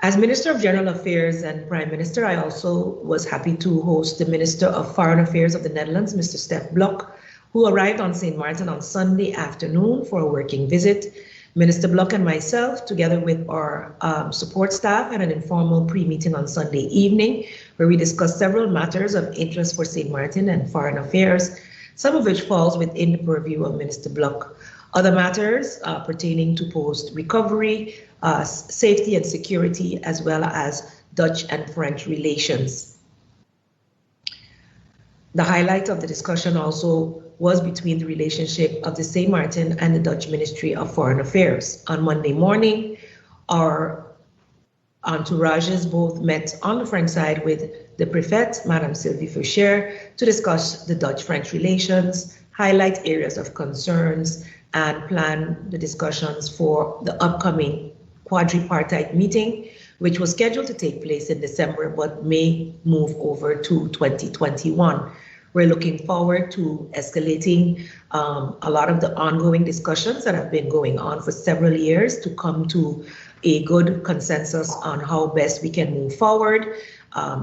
As Minister of General Affairs and Prime Minister, I also was happy to host the Minister of Foreign Affairs of the Netherlands, Mr. Stef Blok, who arrived on St. Martin on Sunday afternoon for a working visit. Minister Blok and myself, together with our support staff, had an informal pre-meeting on Sunday evening where we discussed several matters of interest for St. Martin and foreign affairs, some of which falls within the purview of Minister Blok. Other matters pertaining to post-recovery, safety and security, as well as Dutch and French relations. The highlight of the discussion also was between the relationship of the St. Martin and the Dutch Ministry of Foreign Affairs. On Monday morning, our entourages both met on the French side with the Prefect, Madame Sylvie Foucher, to discuss the Dutch-French relations, highlight areas of concerns, and plan the discussions for the upcoming quadripartite meeting, which was scheduled to take place in December, but may move over to 2021. We're looking forward to escalating a lot of the ongoing discussions that have been going on for several years to come to a good consensus on how best we can move forward,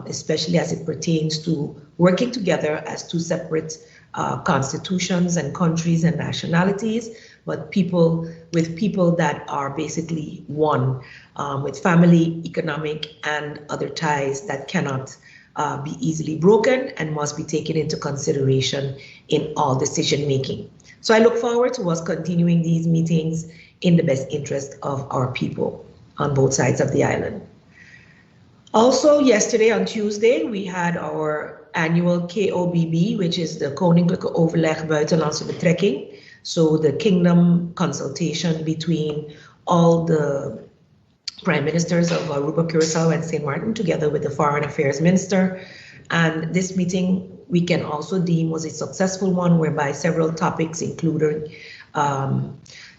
especially as it pertains to working together as two separate constitutions and countries and nationalities, but people that are basically one, with family, economic, and other ties that cannot be easily broken and must be taken into consideration in all decision making. So I look forward to us continuing these meetings in the best interest of our people on both sides of the island. Also, yesterday on Tuesday, we had our annual KOBB, which is the Koninklijke Overleg Buitenlandse Betrekking. So the kingdom consultation between all the prime ministers of Aruba, Curacao, and St. Martin, together with the foreign affairs minister. And this meeting we can also deem was a successful one, whereby several topics included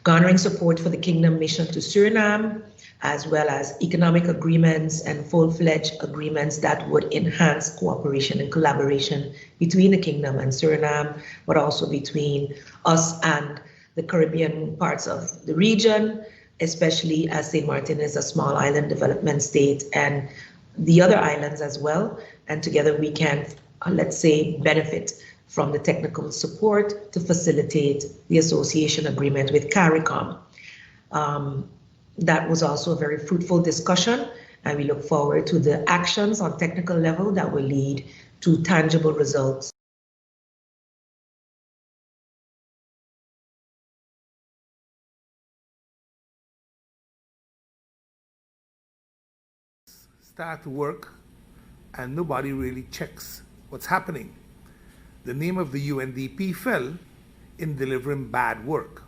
garnering support for the kingdom mission to Suriname, as well as economic agreements and full-fledged agreements that would enhance cooperation and collaboration between the kingdom and Suriname, but also between us and the Caribbean parts of the region, especially as St. Martin is a small island development state, and the other islands as well. And together we can, let's say, benefit from the technical support to facilitate the association agreement with CARICOM. That was also a very fruitful discussion, and we look forward to the actions on technical level that will lead to tangible results. Start work and nobody really checks what's happening. The name of the UNDP fell in delivering bad work.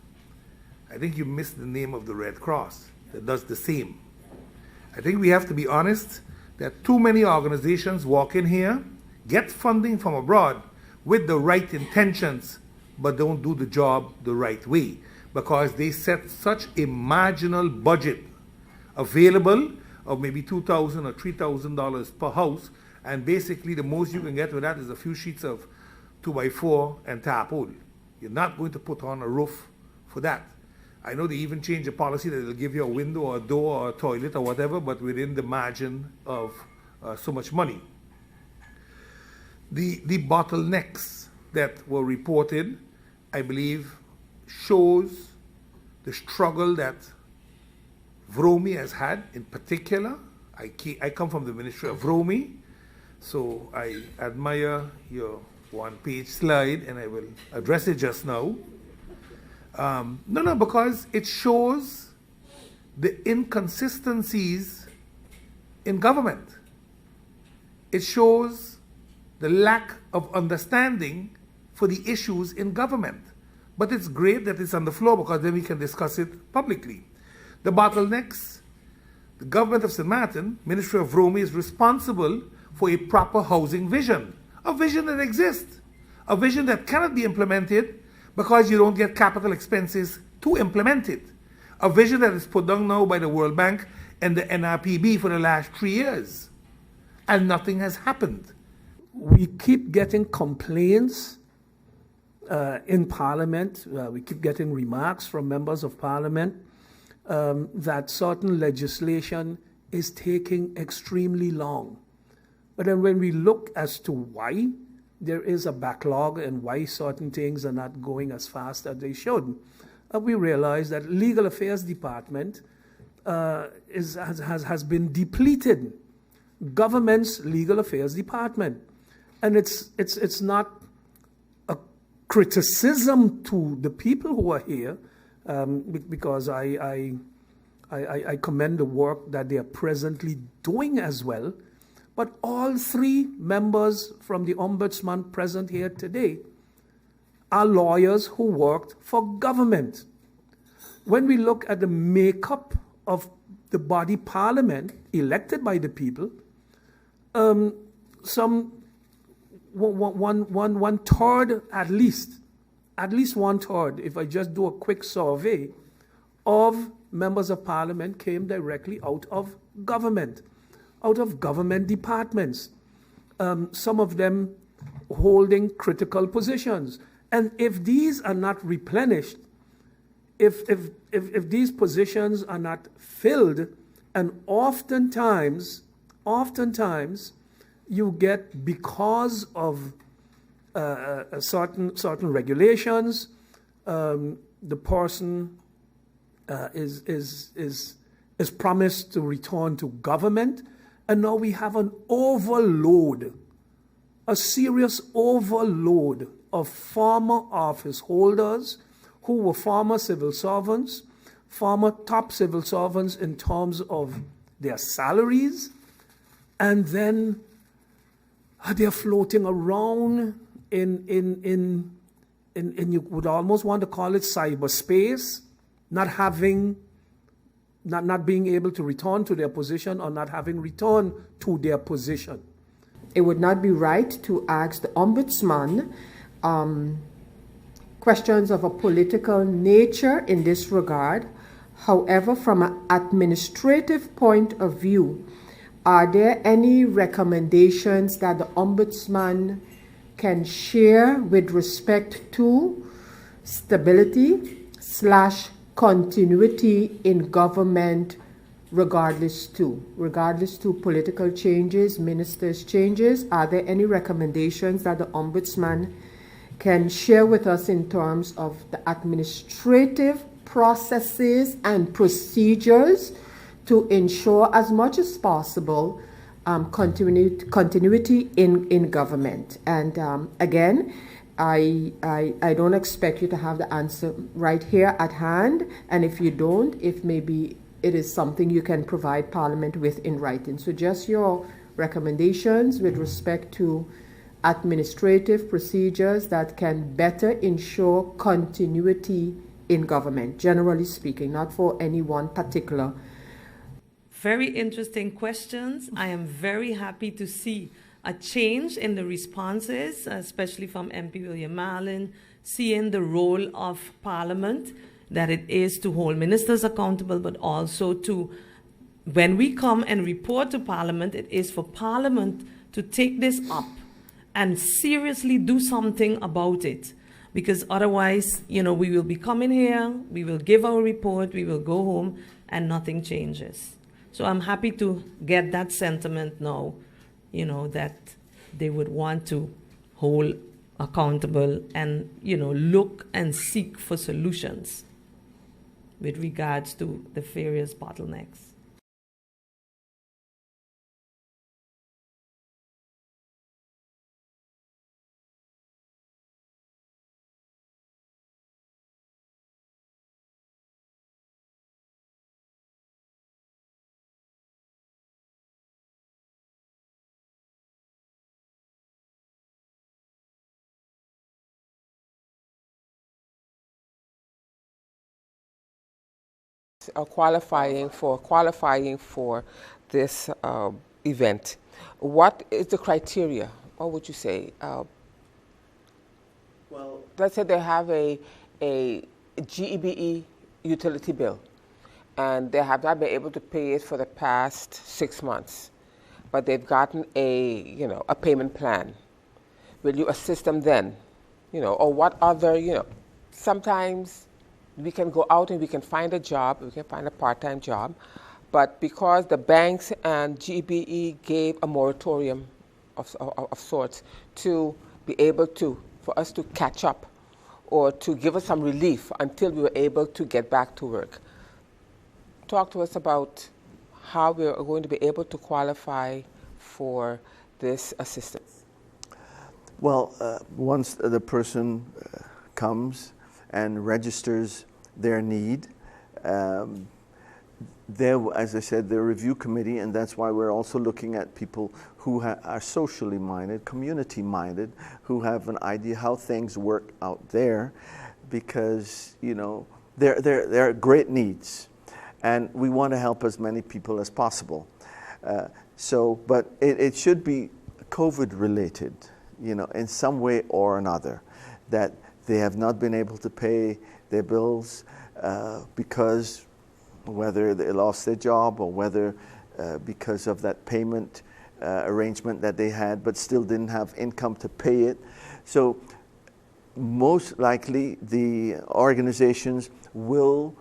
I think you missed the name of the Red Cross that does the same. I think we have to be honest that too many organizations walk in here, get funding from abroad with the right intentions, but don't do the job the right way because they set such a marginal budget available of maybe $2,000 or $3,000 per house, and basically the most you can get with that is a few sheets of 2x4 and tarpaulin. You're not going to put on a roof for that. I know they even change the policy that they'll give you a window or a door or a toilet or whatever, but within the margin of so much money. The bottlenecks that were reported, I believe, shows the struggle that VROMI has had in particular. I come from the Ministry of VROMI, so I admire your one-page slide, and I will address it just now. Because it shows the inconsistencies in government. It shows the lack of understanding for the issues in government. But it's great that it's on the floor because then we can discuss it publicly. The bottlenecks, the government of St. Martin, Ministry of VROMI, is responsible for a proper housing vision. A vision that exists. A vision that cannot be implemented because you don't get capital expenses to implement it. A vision that is put down now by the World Bank and the NRPB for the last 3 years. And nothing has happened. We keep getting complaints in Parliament. We keep getting remarks from members of Parliament that certain legislation is taking extremely long. But then when we look as to why there is a backlog and why certain things are not going as fast as they should, we realize that Legal Affairs Department has been depleted. Government's Legal Affairs Department. And it's not a criticism to the people who are here, because I commend the work that they are presently doing as well. But all three members from the Ombudsman present here today are lawyers who worked for government. When we look at the makeup of the body parliament elected by the people, one third at least one third, if I just do a quick survey, of members of parliament came directly out of government departments. Some of them holding critical positions. And if these are not replenished, if these positions are not filled, and oftentimes you get, because of certain regulations, the person is promised to return to government, and now we have an overload, a serious overload of former office holders who were former civil servants, former top civil servants in terms of their salaries, and then they're floating around in you would almost want to call it cyberspace, not being able to return to their position or not having returned to their position. It would not be right to ask the Ombudsman questions of a political nature in this regard. However, from an administrative point of view, are there any recommendations that the Ombudsman can share with respect to stability/continuity in government, regardless to political changes, ministers' changes? Are there any recommendations that the Ombudsman can share with us in terms of the administrative processes and procedures to ensure as much as possible continuity in government? And again, I don't expect you to have the answer right here at hand, and if you don't, if maybe it is something you can provide Parliament with in writing. So just your recommendations with respect to administrative procedures that can better ensure continuity in government, generally speaking, not for any one particular. Very interesting questions. I am very happy to see a change in the responses, especially from MP William Marlin, seeing the role of Parliament, that it is to hold ministers accountable, but also to, when we come and report to Parliament, it is for Parliament to take this up and seriously do something about it. Because otherwise, we will be coming here, we will give our report, we will go home, and nothing changes. So I'm happy to get that sentiment now, that they would want to hold accountable and, look and seek for solutions with regards to the various bottlenecks. Qualifying for this event, what is the criteria? What would you say? Well, let's say they have a GEBE utility bill, and they have not been able to pay it for the past 6 months, but they've gotten a payment plan. Will you assist them then? Or what other? Sometimes we can go out and we can find a job, we can find a part-time job, But because the banks and GBE gave a moratorium of sorts to be able to, for us to catch up or to give us some relief until we were able to get back to work. Talk to us about how we're going to be able to qualify for this assistance. Well, once the person comes and registers their need, there, as I said, the review committee, and that's why we're also looking at people who are socially minded, community minded, who have an idea how things work out there, because there are great needs, and we want to help as many people as possible. But it should be COVID related, in some way or another, that they have not been able to pay their bills because whether they lost their job or whether because of that payment arrangement that they had but still didn't have income to pay it. So most likely the organizations will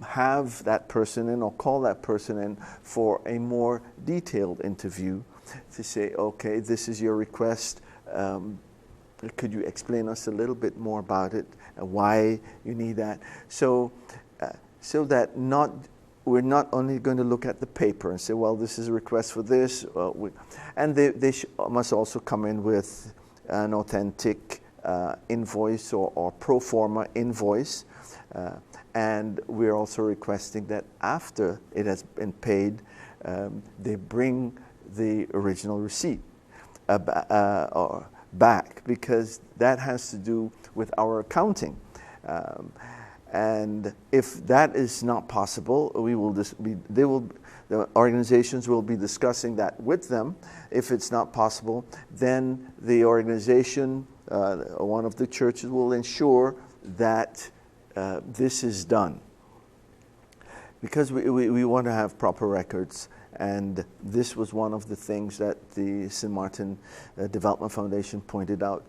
have that person in or call that person in for a more detailed interview to say, okay, this is your request. Could you explain us a little bit more about it and why you need that? So that we're not only going to look at the paper and say, well, this is a request for this, and they must also come in with an authentic invoice or pro forma invoice. And we're also requesting that after it has been paid, they bring the original receipt or back, because that has to do with our accounting. And if that is not possible, the organizations will be discussing that with them. If it's not possible, then the organization, one of the churches, will ensure that this is done. Because we want to have proper records, and this was one of the things that the St. Martin Development Foundation pointed out.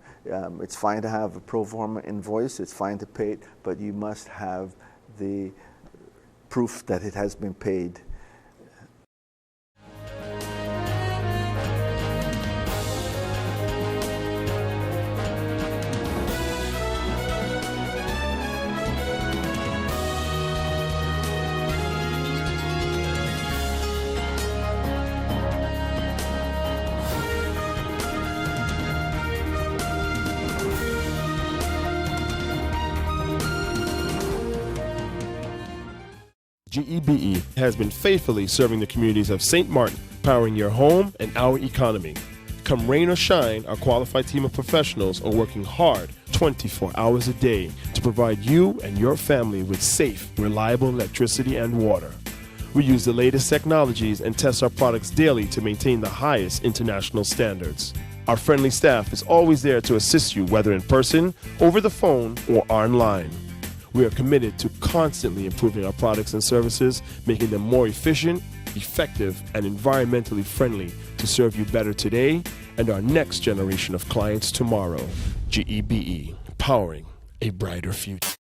It's fine to have a pro forma invoice, it's fine to pay it, but you must have the proof that it has been paid. GEBE has been faithfully serving the communities of St. Martin, powering your home and our economy. Come rain or shine, our qualified team of professionals are working hard 24 hours a day to provide you and your family with safe, reliable electricity and water. We use the latest technologies and test our products daily to maintain the highest international standards. Our friendly staff is always there to assist you, whether in person, over the phone, or online. We are committed to constantly improving our products and services, making them more efficient, effective, and environmentally friendly to serve you better today and our next generation of clients tomorrow. GEBE, powering a brighter future.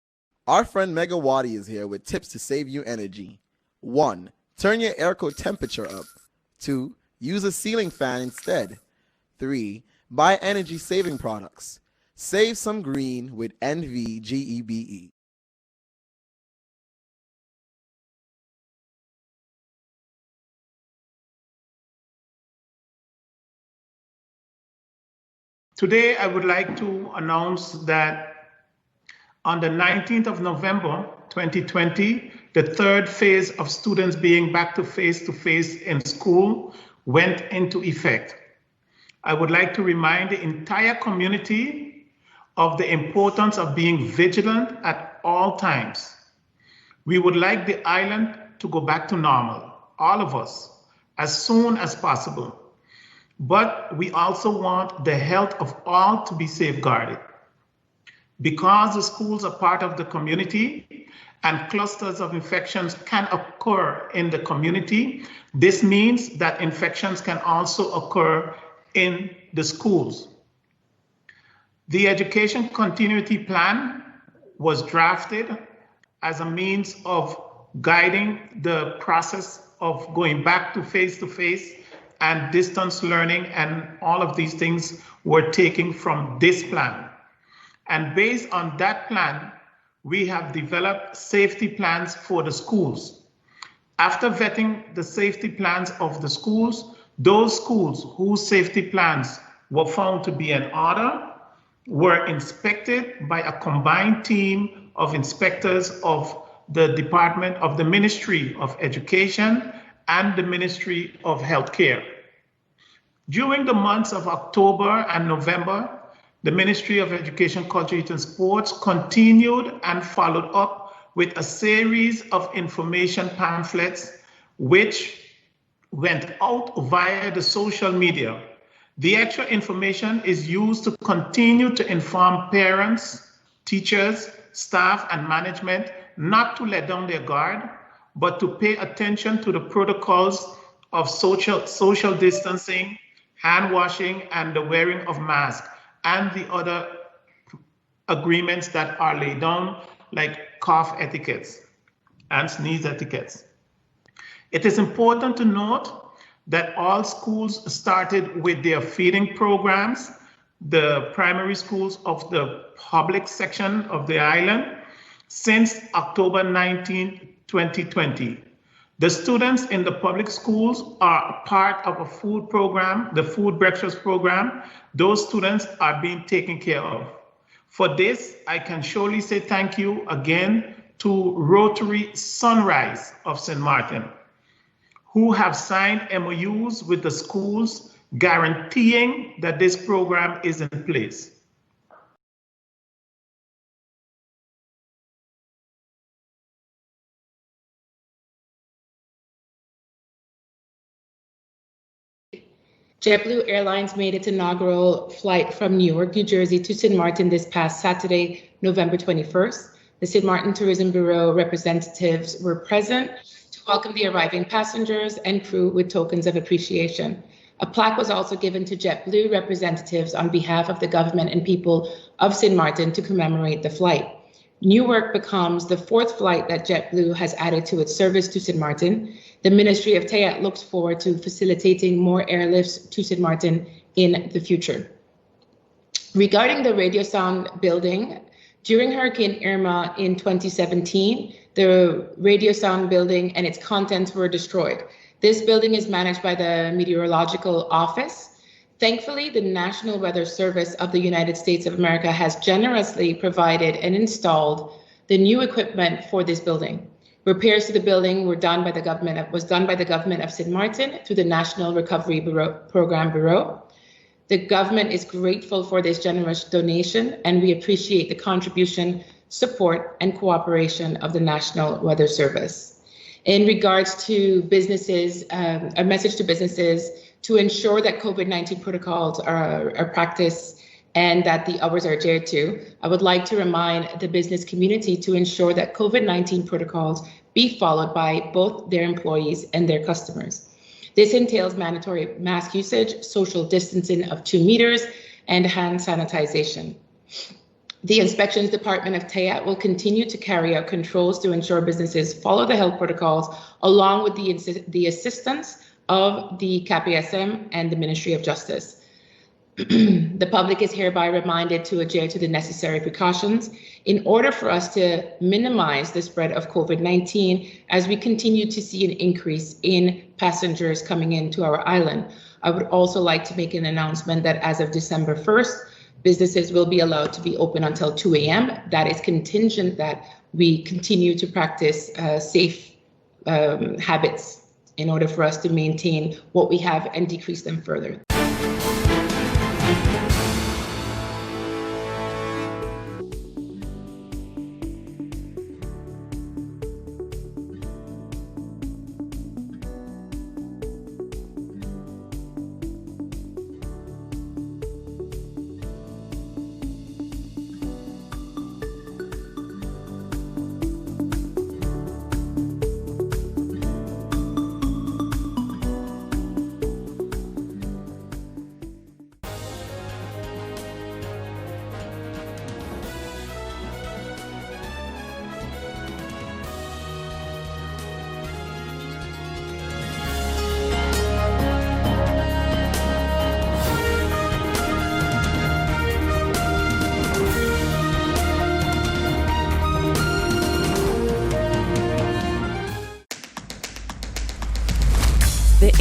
Our friend Megawati is here with tips to save you energy. 1. Turn your airco temperature up. 2. Use a ceiling fan instead. 3. Buy energy-saving products. Save some green with NVGEBE. Today, I would like to announce that on the 19th of November, 2020, the third phase of students being back to face in school went into effect. I would like to remind the entire community of the importance of being vigilant at all times. We would like the island to go back to normal, all of us, as soon as possible. But we also want the health of all to be safeguarded. Because the schools are part of the community and clusters of infections can occur in the community, this means that infections can also occur in the schools. The Education Continuity Plan was drafted as a means of guiding the process of going back to face and distance learning, and all of these things were taken from this plan. And based on that plan, we have developed safety plans for the schools. After vetting the safety plans of the schools, those schools whose safety plans were found to be in order were inspected by a combined team of inspectors of the Department of the Ministry of Education and the Ministry of Healthcare. During the months of October and November, the Ministry of Education, Culture, Youth and Sports continued and followed up with a series of information pamphlets which went out via the social media. The extra information is used to continue to inform parents, teachers, staff, and management not to let down their guard, but to pay attention to the protocols of social distancing, hand washing, and the wearing of masks, and the other agreements that are laid down, like cough etiquettes and sneeze etiquettes. It is important to note that all schools started with their feeding programs, the primary schools of the public section of the island, since October 19, 2020. The students in the public schools are part of a food program, the food breakfast program. Those students are being taken care of. For this, I can surely say thank you again to Rotary Sunrise of St. Martin, who have signed MOUs with the schools guaranteeing that this program is in place. JetBlue Airlines made its inaugural flight from Newark, New Jersey to St. Martin this past Saturday, November 21st. The St. Martin Tourism Bureau representatives were present to welcome the arriving passengers and crew with tokens of appreciation. A plaque was also given to JetBlue representatives on behalf of the government and people of St. Martin to commemorate the flight. Newark becomes the fourth flight that JetBlue has added to its service to St. Martin. The Ministry of TEAT looks forward to facilitating more airlifts to St. Martin in the future. Regarding the Radio Sound building, during Hurricane Irma in 2017, the Radio Sound building and its contents were destroyed. This building is managed by the Meteorological Office. Thankfully, the National Weather Service of the United States of America has generously provided and installed the new equipment for this building. Repairs to the building was done by the government of St. Martin through the National Recovery Program Bureau. The government is grateful for this generous donation, and we appreciate the contribution, support, and cooperation of the National Weather Service. In regards to businesses, a message to businesses to ensure that COVID-19 protocols are practiced and that the hours are adhered to, I would like to remind the business community to ensure that COVID-19 protocols be followed by both their employees and their customers. This entails mandatory mask usage, social distancing of 2 meters, and hand sanitization. The Inspections Department of TEAT will continue to carry out controls to ensure businesses follow the health protocols, along with the assistance of the CAPISM and the Ministry of Justice. The public is hereby reminded to adhere to the necessary precautions in order for us to minimize the spread of COVID-19 as we continue to see an increase in passengers coming into our island. I would also like to make an announcement that as of December 1st, businesses will be allowed to be open until 2 a.m. That is contingent that we continue to practice safe habits in order for us to maintain what we have and decrease them further.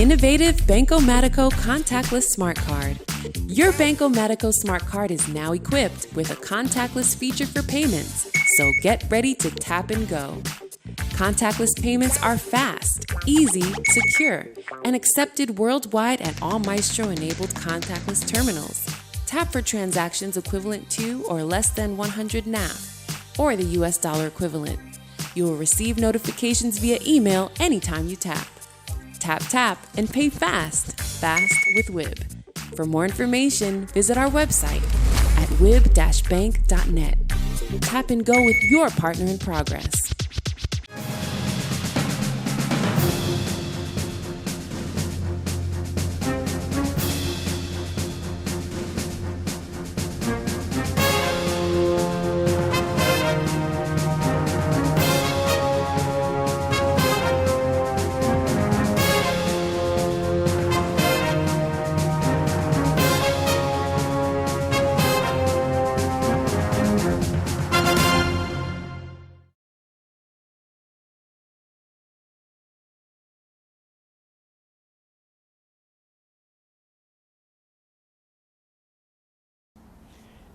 innovative Banco Matico contactless smart card. Your Banco Matico smart card is now equipped with a contactless feature for payments, so get ready to tap and go. Contactless payments are fast, easy, secure, and accepted worldwide at all Maestro-enabled contactless terminals. Tap for transactions equivalent to or less than 100 NAF, or the US dollar equivalent. You will receive notifications via email anytime you tap. Tap, tap, and pay fast. Fast with WIB. For more information, visit our website at wib-bank.net. Tap and go with your partner in progress.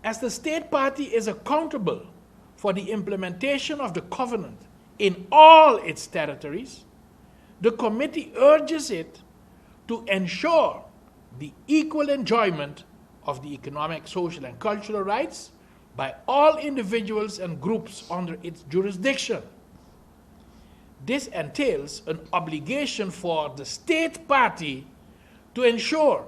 As the state party is accountable for the implementation of the covenant in all its territories, the committee urges it to ensure the equal enjoyment of the economic, social, and cultural rights by all individuals and groups under its jurisdiction. This entails an obligation for the state party to ensure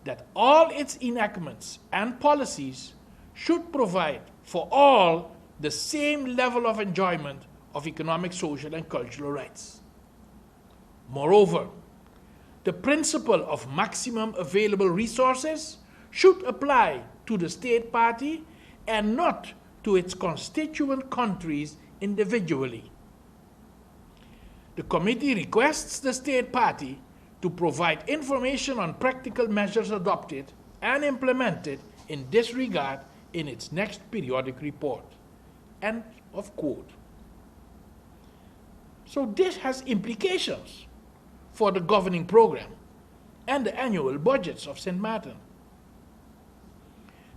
that all its enactments and policies should provide for all the same level of enjoyment of economic, social, and cultural rights. Moreover, the principle of maximum available resources should apply to the state party and not to its constituent countries individually. The committee requests the state party to provide information on practical measures adopted and implemented in this regard in its next periodic report. End of quote. So this has implications for the governing program and the annual budgets of St. Martin.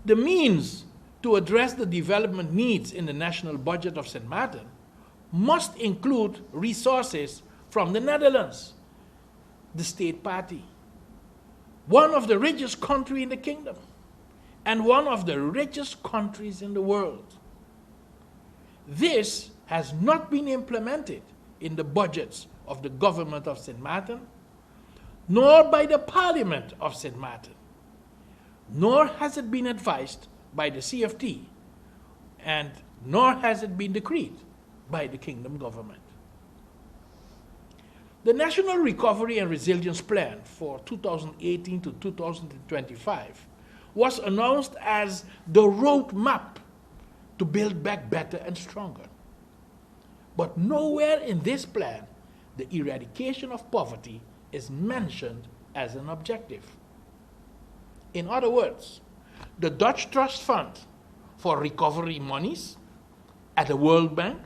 The means to address the development needs in the national budget of St. Martin must include resources from the Netherlands, the state party, one of the richest countries in the kingdom, and one of the richest countries in the world. This has not been implemented in the budgets of the government of St. Martin, nor by the Parliament of St. Martin, nor has it been advised by the CFT, and nor has it been decreed by the kingdom government. The National Recovery and Resilience Plan for 2018 to 2025 was announced as the roadmap to build back better and stronger. But nowhere in this plan, the eradication of poverty is mentioned as an objective. In other words, the Dutch Trust Fund for Recovery monies at the World Bank,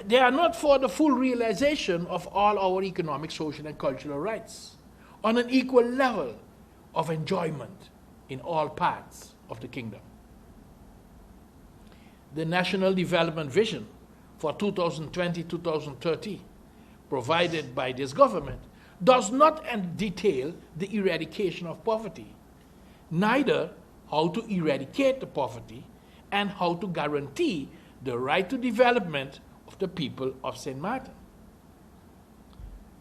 they are not for the full realization of all our economic, social, and cultural rights on an equal level of enjoyment in all parts of the kingdom. The National Development Vision for 2020-2030, provided by this government, does not detail the eradication of poverty, neither how to eradicate the poverty and how to guarantee the right to development of the people of St. Martin.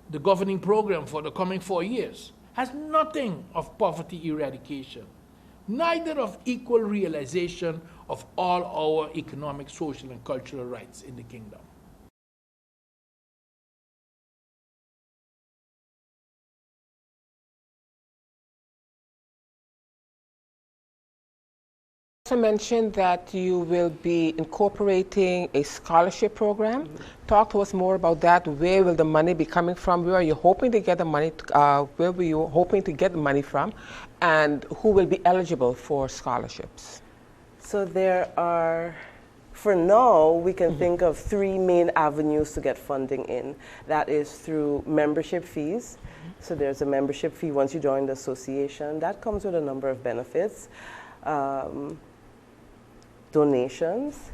The governing program for the coming 4 years has nothing of poverty eradication, neither of equal realization of all our economic, social, and cultural rights in the kingdom. You also mentioned that you will be incorporating a scholarship program. Talk to us more about that. Where will the money be coming from? Where are you hoping to get the money? Where were you hoping to get the money from? And who will be eligible for scholarships? So there are For now, we can think of three main avenues to get funding in. That is through membership fees. So there's a membership fee once you join the association. That comes with a number of benefits. Donations.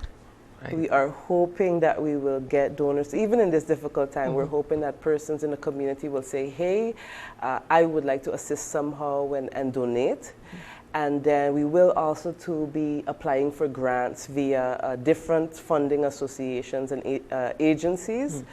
Right. We are hoping that we will get donors. Even in this difficult time, we're hoping that persons in the community will say, hey, I would like to assist somehow and donate. And then we will also be applying for grants via different funding associations and agencies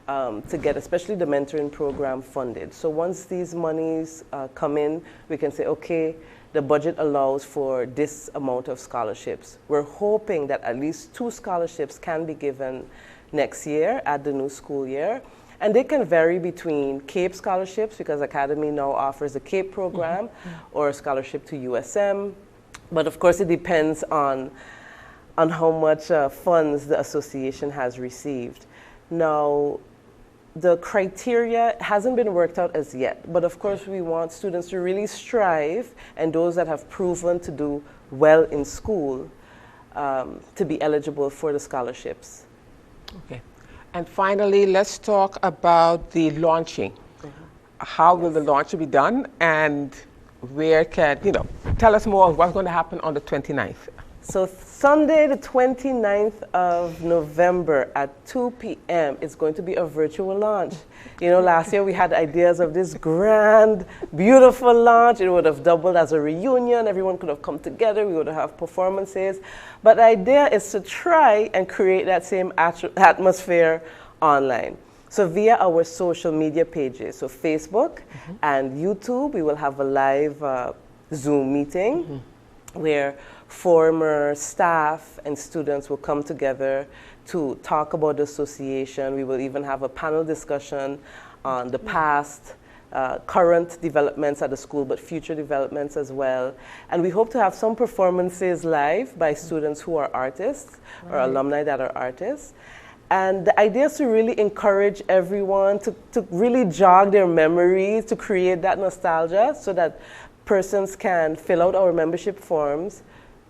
to get especially the mentoring program funded. So once these monies come in, we can say, okay, the budget allows for this amount of scholarships. We're hoping that at least 2 scholarships can be given next year at the new school year. And they can vary between CAPE scholarships, because Academy now offers a CAPE program, or a scholarship to USM. But of course, it depends on how much funds the association has received. Now, the criteria hasn't been worked out as yet, but of course we want students to really strive, and those that have proven to do well in school to be eligible for the scholarships. Okay. And finally, let's talk about the launching. How will the launch be done, and where can, tell us more of what's going to happen on the 29th. So Sunday, the 29th of November at 2 p.m. is going to be a virtual launch. Last year we had ideas of this grand, beautiful launch. It would have doubled as a reunion. Everyone could have come together. We would have performances. But the idea is to try and create that same atmosphere online. So via our social media pages, so Facebook and YouTube, we will have a live Zoom meeting where former staff and students will come together to talk about the association. We will even have a panel discussion on the past, current developments at the school, but future developments as well. And we hope to have some performances live by students who are artists or alumni that are artists. And the idea is to really encourage everyone to really jog their memories, to create that nostalgia so that persons can fill out our membership forms,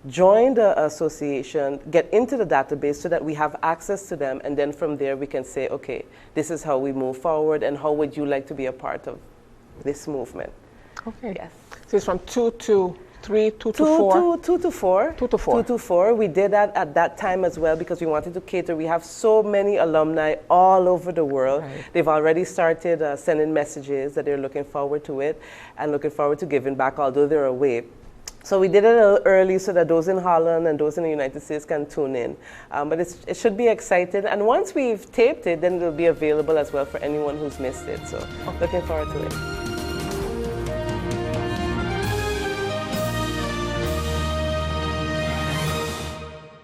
join the association, get into the database so that we have access to them, and then from there we can say, okay, this is how we move forward, and how would you like to be a part of this movement? Okay. Yes. So it's from 2 to 3, 2 to 4? 2 to 4. 2 to 4. 2 to 4. We did that at that time as well because we wanted to cater. We have so many alumni all over the world. Right. They've already started sending messages that they're looking forward to it and looking forward to giving back, although they're away. So we did it a little early so that those in Holland and those in the United States can tune in. But it should be exciting. And once we've taped it, then it'll be available as well for anyone who's missed it. So looking forward to it.